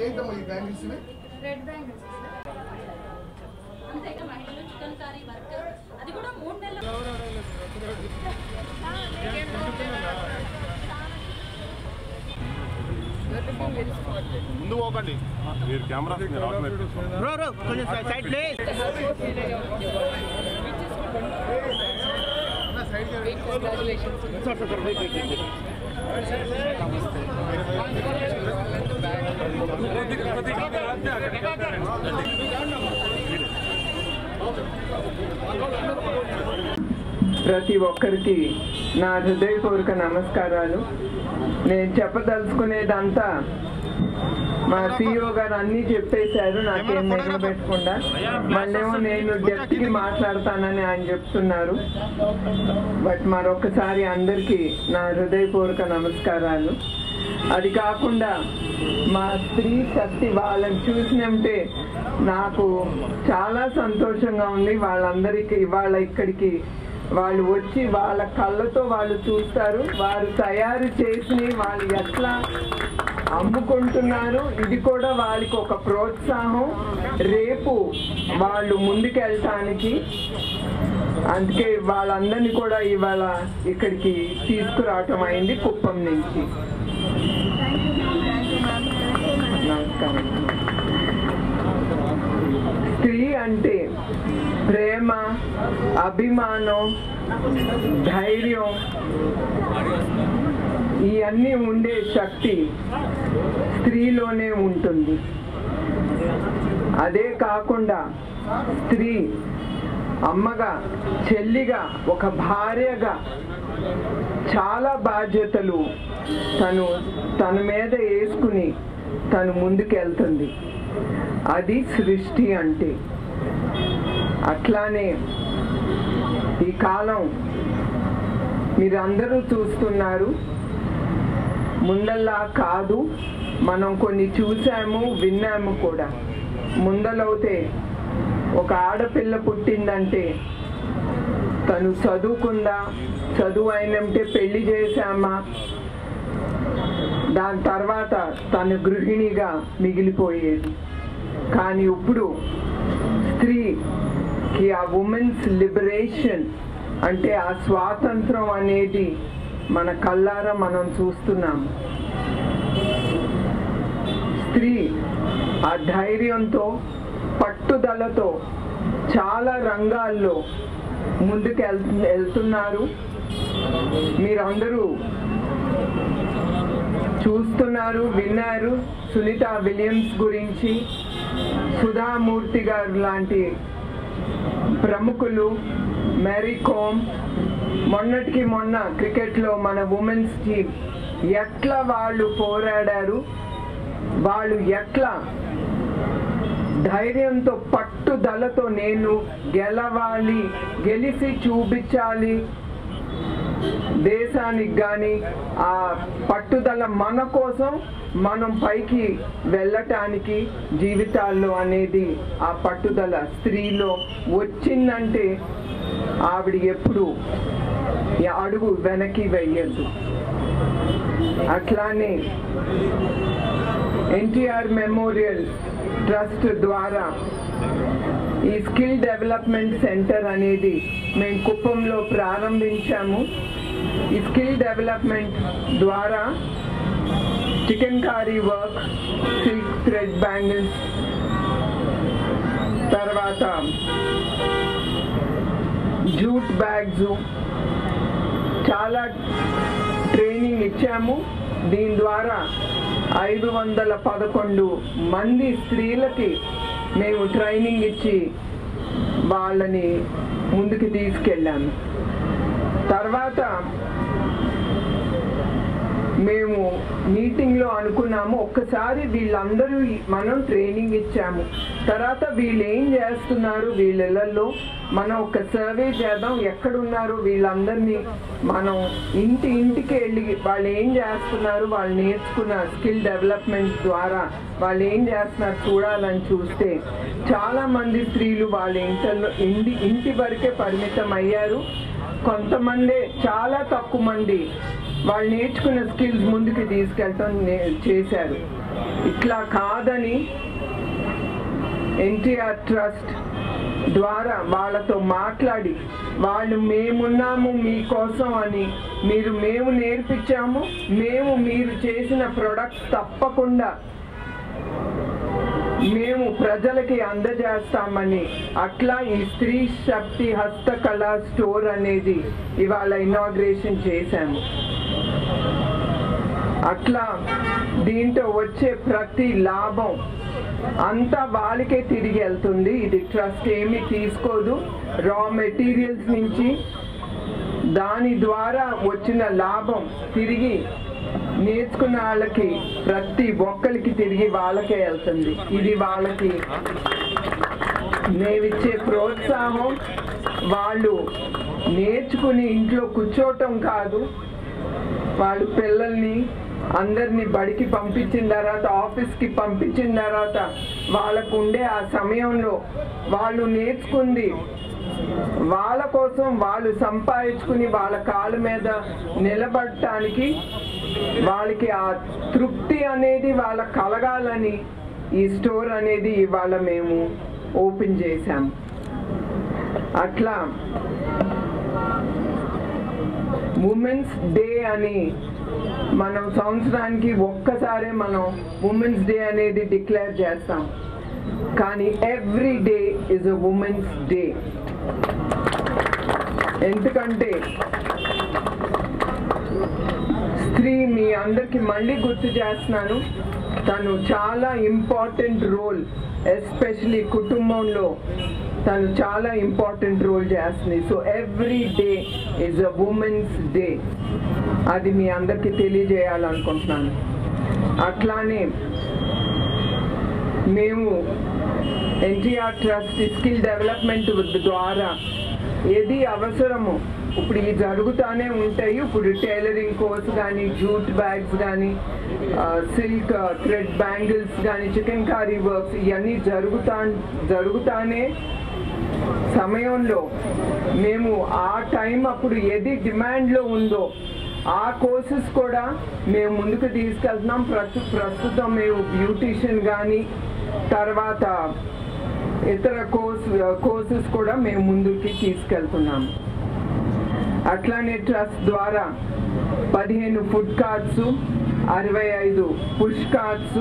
ఏంటమ్మా ఈ bangles? Red bangles అంతేగా మహిళలు చికెన్ కర్రీ వర్కర్ అది కూడా 3 నెలలు ముందు పోకండి మీరు కెమెరా కొంచెం సైడ్ ప్లీజ్. ప్రతి ఒక్కరికి నా హృదయపూర్వక నమస్కారాలు. నేను చెప్పదలుచుకునేదంతా మా CEO గారు అన్నీ చెప్పేశారు, నాకేం నిలబెట్టకుండా. మళ్ళేమో నేను డెప్త్కి మాట్లాడతానని ఆయన చెప్తున్నారు. బట్ మరొకసారి అందరికీ నా హృదయపూర్వక నమస్కారాలు. అది కాకుండా మా స్త్రీ శక్తి వాళ్ళని చూసినంటే నాకు చాలా సంతోషంగా ఉంది. వాళ్ళందరికీ ఇవాళ ఇక్కడికి వాళ్ళు వచ్చి వాళ్ళ కళ్ళతో వాళ్ళు చూస్తారు, వారు తయారు చేసి వాళ్ళు ఎట్లా అమ్ముకుంటున్నారు. ఇది కూడా వాళ్ళకి ఒక ప్రోత్సాహం రేపు వాళ్ళు ముందుకెళ్ళటానికి. అందుకే వాళ్ళందరినీ కూడా ఇవాళ ఇక్కడికి తీసుకురావటం అయింది కుప్పం నుంచి. నమస్కారం. స్త్రీ అంటే ప్రేమ, అభిమానం, ధైర్యం ఇవన్నీ ఉండే శక్తి స్త్రీలోనే ఉంటుంది. అదే కాకుండా స్త్రీ అమ్మగా, చెల్లిగా, ఒక భార్యగా చాలా బాధ్యతలు తన మీద వేసుకుని తను ముందుకెళ్తుంది. అది సృష్టి అంటే. అట్లానే ఈ కాలం మీరందరూ చూస్తున్నారు, ముందల్లా కాదు. మనం కొన్ని చూసాము, విన్నాము కూడా. ముందలవుతే ఒక ఆడపిల్ల పుట్టిందంటే తను చదువుకుందా, చదువు అయినంటే పెళ్లి చేశామా, దాని తర్వాత తను గృహిణిగా మిగిలిపోయేది. కానీ ఇప్పుడు స్త్రీకి ఆ ఉమెన్స్ లిబరేషన్ అంటే ఆ స్వాతంత్రం అనేది మన కళ్ళారా మనం చూస్తున్నాము. స్త్రీ ఆ ధైర్యంతో, పట్టుదలతో చాలా రంగాల్లో ముందుకు వెళ్తున్నారు. మీరందరూ చూస్తున్నారు, విన్నారు. సునీత విలియమ్స్ గురించి, సుధామూర్తి గారు లాంటి ప్రముఖులు, మేరీ కోమ్, మొన్నటికి మొన్న క్రికెట్లో మన ఉమెన్స్ టీమ్ ఎట్లా వాళ్ళు పోరాడారు, వాళ్ళు ఎట్లా ధైర్యంతో, పట్టుదలతో నేను గెలవాలి, గెలిచి చూపించాలి దేశానికి కానీ, ఆ పట్టుదల మన కోసం మనం పైకి వెళ్ళటానికి జీవితాల్లో అనేది ఆ పట్టుదల స్త్రీలో వచ్చిందంటే ఆవిడ ఎప్పుడు అడుగు వెనక్కి వెయ్యద్దు. అట్లానే ఎన్టీఆర్ మెమోరియల్ ట్రస్ట్ ద్వారా ఈ స్కిల్ డెవలప్మెంట్ సెంటర్ అనేది మేము కుప్పంలో ప్రారంభించాము. ఈ స్కిల్ డెవలప్మెంట్ ద్వారా chikankari work, silk thread bangles, తర్వాత జూట్ బ్యాగ్స్ చాలా ట్రైనింగ్ ఇచ్చాము. దీని ద్వారా 511 మంది స్త్రీలకి మేము ట్రైనింగ్ ఇచ్చి వాళ్ళని ముందుకు తీసుకెళ్ళాము. తర్వాత మేము మీటింగ్లో అనుకున్నాము, ఒక్కసారి వీళ్ళందరూ మనం ట్రైనింగ్ ఇచ్చాము, తర్వాత వీళ్ళు ఏం చేస్తున్నారు వీళ్ళల్లో మనం ఒక సర్వే చేద్దాం. ఎక్కడున్నారు వీళ్ళందరినీ మనం ఇంటికి వెళ్ళి వాళ్ళు ఏం చేస్తున్నారు, వాళ్ళు నేర్చుకున్న స్కిల్ డెవలప్మెంట్ ద్వారా వాళ్ళు ఏం చేస్తున్నారు చూడాలని చూస్తే చాలామంది స్త్రీలు వాళ్ళ ఇంటి వరకే పరిమితం అయ్యారు. కొంతమంది, చాలా తక్కువ మంది వాళ్ళు నేర్చుకున్న స్కిల్స్ ముందుకు తీసుకెళ్ళటం చేశారు. ఇట్లా కాదని ఎన్టీఆర్ ట్రస్ట్ ద్వారా వాళ్ళతో మాట్లాడి, వాళ్ళు మేమున్నాము మీకోసం అని, మేము నేర్పించాము, మీరు చేసిన ప్రొడక్ట్స్ తప్పకుండా మేము ప్రజలకి అందజేస్తామని, అట్లా ఈ స్త్రీ శక్తి హస్తకళా స్టోర్ అనేది ఇవాళ ఇనాగ్రేషన్ చేశాము. అట్లా దీంతో వచ్చే ప్రతి లాభం అంతా వాళ్ళకే తిరిగి వెళ్తుంది. ఇది ట్రస్ట్ ఏమీ తీసుకోదు. రా మెటీరియల్స్ నుంచి దాని ద్వారా వచ్చిన లాభం తిరిగి నేర్చుకున్న వాళ్ళకి, ప్రతి ఒక్కరికి తిరిగి వాళ్ళకే వెళ్తుంది. ఇది వాళ్ళకి మేమిచ్చే ప్రోత్సాహం. వాళ్ళు నేర్చుకుని ఇంట్లో కూర్చోవటం కాదు, వాళ్ళు పిల్లల్ని అందరినీ బడికి పంపించిన తర్వాత, ఆఫీస్కి పంపించిన తర్వాత వాళ్ళకు ఉండే ఆ సమయంలో వాళ్ళు నేర్చుకుంది వాళ్ళ కోసం, వాళ్ళు సంపాదించుకుని వాళ్ళ కాళ్ళ మీద నిలబడటానికి, వాళ్ళకి ఆ తృప్తి అనేది వాళ్ళ కలగాలని ఈ స్టోర్ అనేది ఇవాళ మేము ఓపెన్ చేశాము. అట్లా ఉమెన్స్ డే అని మనం సంవత్సరానికి ఒక్కసారే మనం ఉమెన్స్ డే అనేది డిక్లేర్ చేస్తాం. కానీ every day is a women's day. ఎందుకంటే స్త్రీ, మీ అందరికి మళ్ళీ గుర్తు చేస్తున్నాను, తను చాలా ఇంపార్టెంట్ రోల్, ఎస్పెషలీ కుటుంబంలో తను చాలా ఇంపార్టెంట్ రోల్ చేస్తుంది. So every day is a women's day. అది మీ అందరికీ తెలియజేయాలనుకుంటున్నాను. అట్లానే మేము ఎన్టీఆర్ ట్రస్ట్ స్కిల్ డెవలప్మెంట్ ద్వారా ఏది అవసరమో ఇప్పుడు ఇవి జరుగుతూనే ఉంటాయి. ఇప్పుడు టైలరింగ్ కోర్స్ కానీ, జూట్ బ్యాగ్స్ కానీ, సిల్క్ థ్రెడ్ బ్యాంగిల్స్ కానీ, చికెన్ కర్రీ వర్క్స్, ఇవన్నీ జరుగుతానే సమయంలో మేము ఆ టైం అప్పుడు ఏది డిమాండ్లో ఉందో ఆ కోర్సెస్ కూడా మేము ముందుకు తీసుకెళ్తున్నాం. ప్రస్తుతం మేము బ్యూటీషియన్ కానీ, తర్వాత ఇతర కోర్సెస్ కూడా మేము ముందుకి తీసుకెళ్తున్నాము. అట్లానే ట్రస్ట్ ద్వారా 15 food carts, 65 push carts,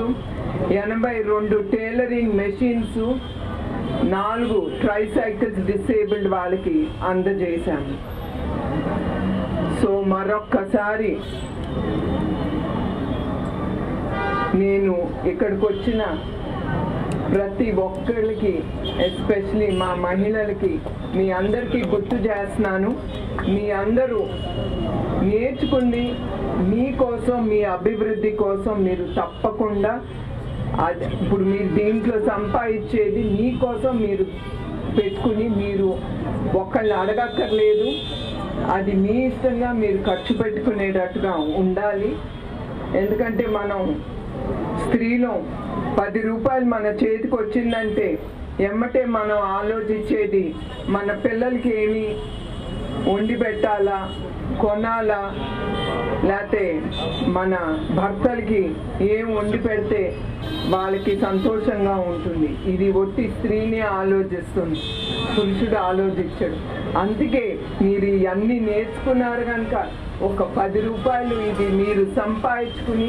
82 tailoring machines, 4 tricycles disabled వాళ్ళకి అందజేశాము. సో మరొక్కసారి నేను ఇక్కడికి వచ్చిన ప్రతి ఒక్కరికి, ఎస్పెషలీ మా మహిళలకి, మీ అందరికీ గుర్తు చేస్తున్నాను, మీ అందరూ నేర్చుకుంది మీకోసం, మీ అభివృద్ధి కోసం. మీరు తప్పకుండా ఇప్పుడు మీరు దీంట్లో సంపాదించేది మీకోసం మీరు పెట్టుకుని, మీరు ఒకళ్ళని అడగక్కర్లేదు, అది మీ ఇష్టంగా మీరు ఖర్చు పెట్టుకునేటట్టుగా ఉండాలి. ఎందుకంటే మనం స్త్రీలో 10 రూపాయలు మన చేతికి వచ్చిందంటే ఎమ్మటే మనం ఆలోచించేది మన పిల్లలకి ఏమి వండి పెట్టాలా, కొనాలా, లేకపోతే మన భర్తలకి ఏం వండి పెడితే వాళ్ళకి సంతోషంగా ఉంటుంది. ఇది ఒట్టి స్త్రీని ఆలోచిస్తుంది, పురుషుడు ఆలోచించడు. అందుకే మీరు ఇవన్నీ నేర్చుకున్నారు కనుక ఒక 10 రూపాయలు ఇది మీరు సంపాదించుకుని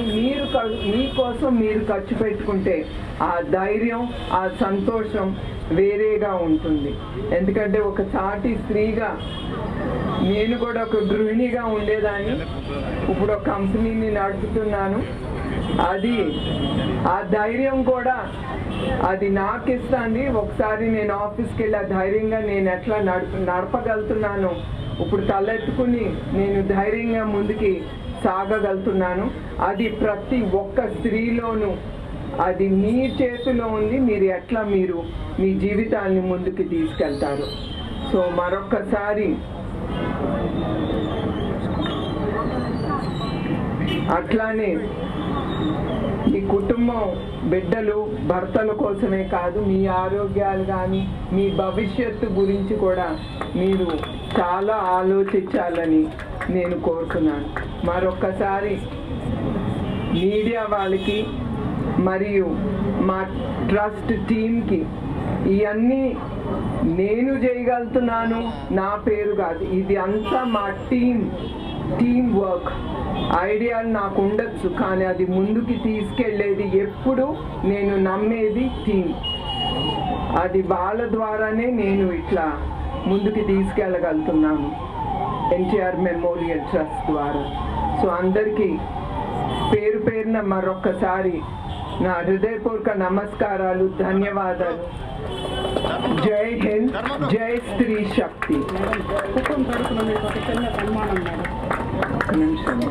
మీకోసం మీరు ఖర్చు పెట్టుకుంటే ఆ ధైర్యం, ఆ సంతోషం వేరేగా ఉంటుంది. ఎందుకంటే ఒక సాటి స్త్రీగా నేను కూడా ఒక గృహిణిగా ఉండేదాన్ని, ఇప్పుడు ఒక కంపెనీని నడుపుతున్నాను. అది ఆ ధైర్యం కూడా అది నాకు ఇస్తుంది. ఒకసారి నేను ఆఫీస్కి వెళ్ళి ధైర్యంగా నేను ఎట్లా నడపగలుగుతున్నాను, ఇప్పుడు తలెత్తుకుని నేను ధైర్యంగా ముందుకి సాగగలుగుతున్నాను. అది ప్రతి ఒక్క స్త్రీలోనూ అది మీ చేతిలో ఉంది. మీరు ఎట్లా మీ జీవితాన్ని ముందుకు తీసుకెళ్తారు. సో మరొక్కసారి అట్లానే మీ కుటుంబం, బిడ్డలు, భర్తల కోసమే కాదు, మీ ఆరోగ్యాలు కానీ, మీ భవిష్యత్తు గురించి కూడా మీరు చాలా ఆలోచించాలని నేను కోరుతున్నాను. మరొక్కసారి మీడియా వాళ్ళకి మరియు మా ట్రస్ట్ టీమ్కి ఇవన్నీ నేను చేయగలుగుతున్నాను, నా పేరు కాదు, ఇది అంతా మా టీమ్ వర్క్. ఐడియాలు నాకు ఉండొచ్చు, కానీ అది ముందుకి తీసుకెళ్ళేది ఎప్పుడు నేను నమ్మేది టీం. అది వాళ్ళ ద్వారానే నేను ఇట్లా ముందుకి తీసుకెళ్ళగలుగుతున్నాను, ఎన్టీఆర్ మెమోరియల్ ట్రస్ట్ ద్వారా. సో అందరికీ పేరు పేరున మరొక్కసారి నా హృదయపూర్వక నమస్కారాలు, ధన్యవాదాలు. జై హింద్, జై స్త్రీ శక్తి. కుప్పం తరఫున మీకు ఒక చిన్న సన్మానం మేడం.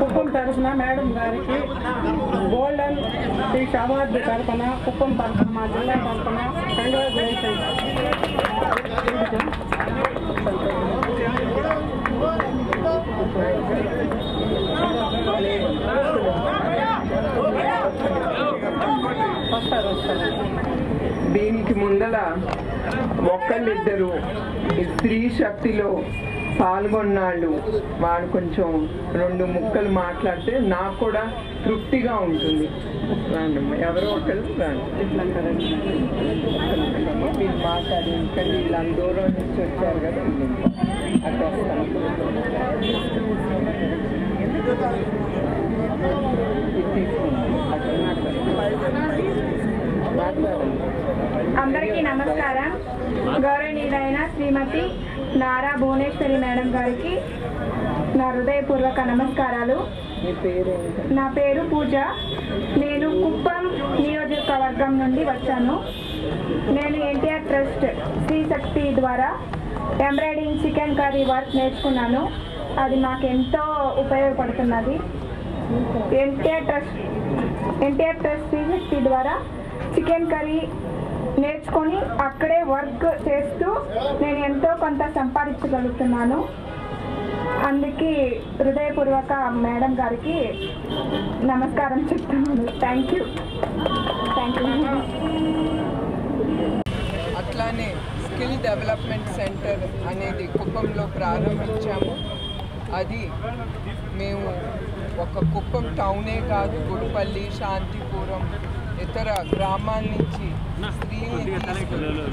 కుప్పం తరఫున మేడం గారికి గోల్డెన్ స్పీచ్ అవార్డు తరఫున కుప్పం తరఫున మా జిల్లా తరఫున కంగ్రాచులేషన్స్. దీనికి ముందల ఒకళ్ళిద్దరు స్త్రీ శక్తిలో పాల్గొన్నాళ్ళు వాళ్ళు కొంచెం 2 ముక్కలు మాట్లాడితే నాకు కూడా తృప్తిగా ఉంటుంది. ఎవరో ఒకరు మీరు మాట్లాడి ఇంకా వీళ్ళంత దూరం నుంచి వచ్చారు కదా, అక్కడ అందరికీ నమస్కారం. గౌరవనీయులైన శ్రీమతి నారా భువనేశ్వరి మేడం గారికి నా హృదయపూర్వక నమస్కారాలు. నా పేరు పూజ. నేను కుప్పం నియోజకవర్గం నుండి వచ్చాను. నేను ఎన్టీఆర్ ట్రస్ట్ స్త్రీ శక్తి ద్వారా ఎంబ్రాయిడింగ్ చికెన్ కర్రీ వర్క్ నేర్చుకున్నాను. అది మాకు ఎంతో ఉపయోగపడుతున్నది. ఎన్టీఆర్ ట్రస్ట్ స్త్రీ శక్తి ద్వారా చికెన్ కర్రీ నేర్చుకొని అక్కడే వర్క్ చేస్తూ నేను ఎంతో కొంత సంపాదించగలుగుతున్నాను. అందుకే హృదయపూర్వక మేడం గారికి నమస్కారం చెప్తున్నాను. Thank you. అట్లానే స్కిల్ డెవలప్మెంట్ సెంటర్ అనేది కుప్పంలో ప్రారంభించాము. అది మేము ఒక కుప్పం టౌనే కాదు, గుడిపల్లి, శాంతిపురం, ఇతర గ్రామాల నుంచి స్త్రీని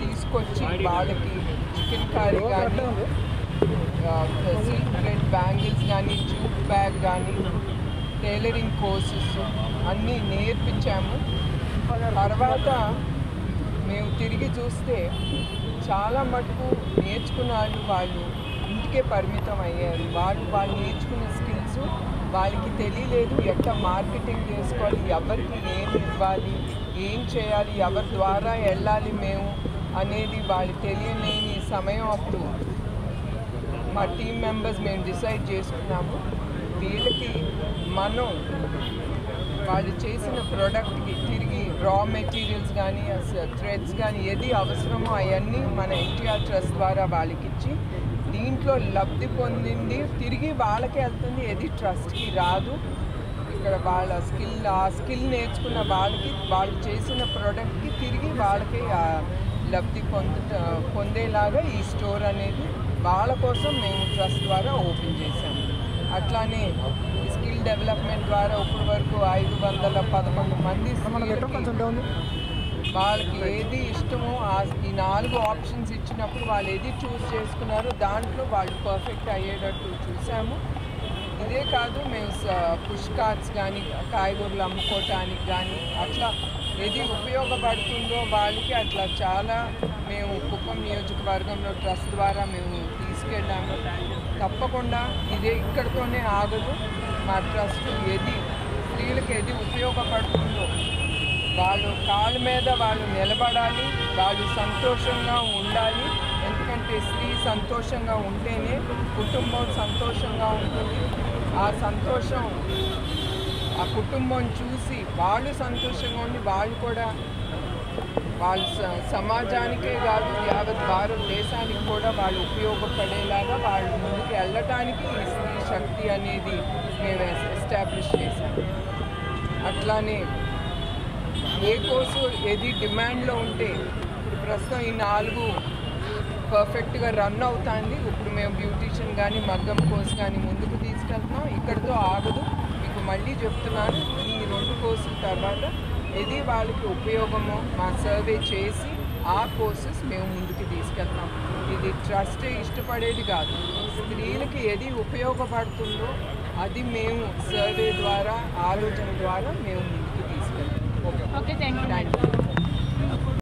తీసుకొచ్చి వాళ్ళకి చికెన్ కర్రీ కానీ, సిల్క్ థ్రెడ్ బ్యాంగిల్స్ కానీ, జూట్ బ్యాగ్ కానీ, టైలరింగ్ కోర్సెస్ అన్నీ నేర్పించాము. తర్వాత మేము తిరిగి చూస్తే చాలా మటుకు నేర్చుకున్న వాళ్ళు ఇంటికే పరిమితం అయ్యారు. వాళ్ళు నేర్చుకున్న స్కిల్స్ వాళ్ళకి తెలియలేదు. ఎట్లా మార్కెటింగ్ చేసుకోవాలి, ఎవరికి ఏం ఇవ్వాలి, ఏం చేయాలి, ఎవరి ద్వారా వెళ్ళాలి మేము అనేది వాళ్ళు తెలియలేని సమయం అప్పుడు మా టీం మెంబర్స్ మేము డిసైడ్ చేసుకున్నాము. వీళ్ళకి మనం వాళ్ళు చేసిన ప్రోడక్ట్కి తిరిగి రా మెటీరియల్స్ కానీ, థ్రెడ్స్ కానీ ఏది అవసరమో అవన్నీ మన ఎన్టీఆర్ ట్రస్ట్ ద్వారా వాళ్ళకి ఇచ్చి దీంట్లో లబ్ధి పొందింది తిరిగి వాళ్ళకే వెళ్తుంది. ఏది ట్రస్ట్కి రాదు. ఇక్కడ వాళ్ళ ఆ స్కిల్ నేర్చుకున్న వాళ్ళకి వాళ్ళు చేసిన ప్రోడక్ట్కి తిరిగి వాళ్ళకే లబ్ధి పొందేలాగా ఈ స్టోర్ అనేది వాళ్ళ కోసం మేము ట్రస్ట్ ద్వారా ఓపెన్ చేశాము. అట్లానే స్కిల్ డెవలప్మెంట్ ద్వారా ఇప్పటి వరకు 511 మంది వాళ్ళకి ఏది ఇష్టమో ఈ 4 ఆప్షన్స్ ఇచ్చినప్పుడు వాళ్ళు ఏది చూస్ చేసుకున్నారో దాంట్లో వాళ్ళు పర్ఫెక్ట్ అయ్యేటట్టు చూసాము. ఇదే కాదు, మేము పుష్ కార్ట్స్ కానీ, కాయగూరలు అమ్ముకోవటానికి కానీ అట్లా ఏది ఉపయోగపడుతుందో వాళ్ళకి అట్లా చాలా మేము కుప్పం నియోజకవర్గంలో ట్రస్ట్ ద్వారా మేము తీసుకెళ్ళాము. తప్పకుండా ఇదే ఇక్కడితోనే ఆగదు. మా ట్రస్ట్ ఏది స్త్రీలకు ఏది ఉపయోగపడుతుందో వాళ్ళు కాళ్ళ మీద వాళ్ళు నిలబడాలి, వాళ్ళు సంతోషంగా ఉండాలి. ఎందుకంటే స్త్రీ సంతోషంగా ఉంటేనే కుటుంబం సంతోషంగా ఉంటుంది. ఆ సంతోషం ఆ కుటుంబం చూసి వాళ్ళు సంతోషంగా ఉండి వాళ్ళు కూడా వాళ్ళు సమాజానికే కాదు యావత్ భారతదేశానికి కూడా వాళ్ళు ఉపయోగపడేలాగా వాళ్ళు ముందుకు వెళ్ళటానికి ఈ స్త్రీ శక్తి అనేది మేము ఎస్టాబ్లిష్ చేశాము. అట్లానే ఏ కోర్సు ఏది డిమాండ్లో ఉంటే ఇప్పుడు ప్రస్తుతం ఈ 4 పర్ఫెక్ట్గా రన్ అవుతుంది. ఇప్పుడు మేము బ్యూటీషియన్ కానీ మగ్గం కోర్స్ కానీ ముందుకు తీసుకెళ్తున్నాం. ఇక్కడితో ఆగదు. మీకు మళ్ళీ చెప్తున్నాను, ఈ 2 కోర్సుల తర్వాత ఏది వాళ్ళకి ఉపయోగమో మా సర్వే చేసి ఆ కోర్సెస్ మేము ముందుకు తీసుకెళ్తాం. ఇది ట్రస్ట్ ఇష్టపడేది కాదు. స్త్రీలకి ఏది ఉపయోగపడుతుందో అది మేము సర్వే ద్వారా ఆలోచన ద్వారా మేము ముందుకు తీసుకెళ్తాం. Okay thank you.